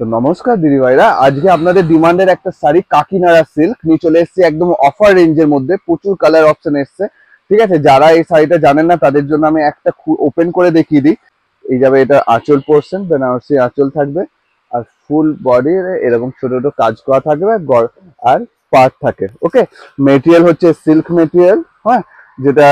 তো নমস্কার দিদি ভাইরা, আজকে আপনাদের ডিমান্ডের একটা শাড়ি কাকিনাড়া সিল্ক নিয়ে চলে এসেছি একদম অফার রেঞ্জের মধ্যে। প্রচুর কালার অপশন এসছে, ঠিক আছে। যারা এই শাড়িটা জানেন না তাদের জন্য আমি একটা ওপেন করে দেখিয়ে দিই। এই যাবে, এটা আঁচল পোর্শন, বেনারসি আঁচল থাকবে, আর ফুল বডি এরকম ছোট ছোট কাজ করা থাকবে, আর পার্ট থাকে। ওকে, মেটেরিয়াল হচ্ছে সিল্ক মেটেরিয়াল, হ্যাঁ, যেটা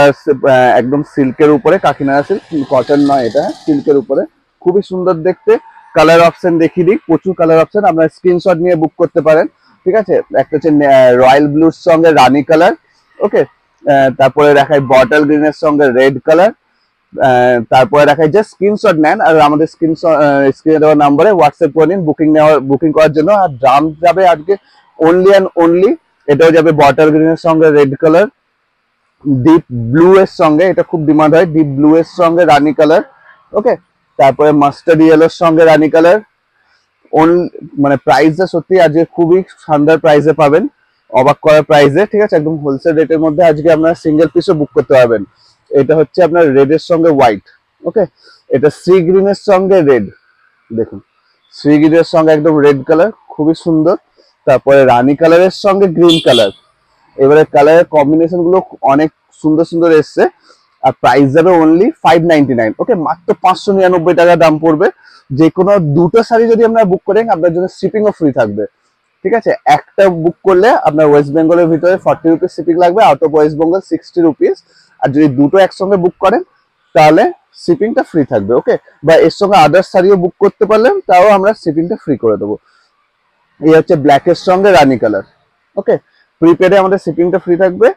একদম সিল্কের উপরে, কাকিনাড়া সিল্ক, কটন নয়, এটা সিল্কের উপরে। খুবই সুন্দর দেখতে। কালার অপশন দেখিয়ে দিই, প্রচুর কালার অপশন, আপনারা স্ক্রিনশট নিয়ে বুক করতে পারেন, ঠিক আছে। একটা হচ্ছে রয়্যাল ব্লুর সঙ্গে রানী কালার, ওকে। তারপরে দেখাই বটল গ্রিনের সঙ্গে রেড কালার। তারপরে দেখাই, যে স্ক্রিনশট নেন আর আমাদের স্ক্রিনে দেওয়া নাম্বারে হোয়াটসঅ্যাপ করে নিন বুকিং করার জন্য। আর দাম যাবে আজকে অনলি অ্যান্ড অনলি, এটাও যাবে বটল গ্রিনের সঙ্গে রেড কালার, ডিপ ব্লু এর সঙ্গে, এটা খুব ডিমান্ড হয়, ডিপ ব্লু এর সঙ্গে রানী কালার, ওকে। তারপরে মাস্টার্ড ইয়েলোর সঙ্গে রানী কালার। মানে প্রাইসটা সত্যি আজকে খুবই শানদার প্রাইসে পাবেন, অবাক করার প্রাইসে, ঠিক আছে। একদম হোলসেল রেটের মধ্যে আজকে আপনারা সিঙ্গেল পিসও বুক করতে পারবেন। এটা হচ্ছে আপনার রেডের সঙ্গে হোয়াইট, ওকে। এটা সি গ্রিনের সঙ্গে রেড, দেখুন, সি গ্রিনের সঙ্গে একদম রেড কালার, খুবই সুন্দর। তারপরে রানী কালারের সঙ্গে গ্রিন কালার। এবারে কালারের কম্বিনেশন গুলো অনেক সুন্দর সুন্দর এসছে। আর প্রাইস যাবে অনলি 599, ওকে, মাত্র 599 টাকা দাম পড়বে। যে কোনো দুটো শাড়ি যদি আপনারা বুক করেন, আপনার জন্য শিপিংও ফ্রি থাকবে, ঠিক আছে। একটা বুক করলে আপনার ওয়েস্ট বেঙ্গলের ভিতরে 40 রুপিস শিপিং লাগবে, out of West Bengal 60 rupees. আর যদি দুটো একসঙ্গে বুক করেন তাহলে শিপিংটা ফ্রি থাকবে, ওকে। বা এর সঙ্গে আদার্স শাড়িও বুক করতে পারলেন, তাও আমরা শিপিংটা ফ্রি করে দেবো। এই হচ্ছে ব্ল্যাকের সঙ্গে রানী কালার, ওকে। প্রিপেডে আমাদের শিপিংটা ফ্রি থাকবে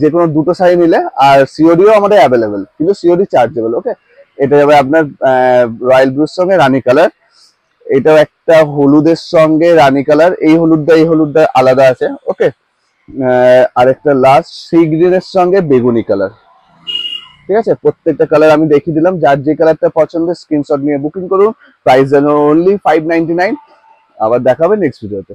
যে কোনো দুটো শাড়ি নিলে। আর সিওডিও আমাদের অ্যাভেলেবেল, কিন্তু সিওডি চার্জেবল, ওকে। এটা যাবে আপনার রয়্যাল ব্লুর সঙ্গে রানী কালার। এটাও একটা হলুদের সঙ্গে রানী কালার, এই হলুদটা আলাদা আছে, ওকে। আরেকটা লাস্ট সি গ্রিনের সঙ্গে বেগুনি কালার, ঠিক আছে। প্রত্যেকটা কালার আমি দেখিয়ে দিলাম, যার যে কালারটা পছন্দ স্ক্রিনশট নিয়ে বুকিং করুন। প্রাইস যেন অনলি 599। আবার দেখাবে নেক্সট ভিডিওতে।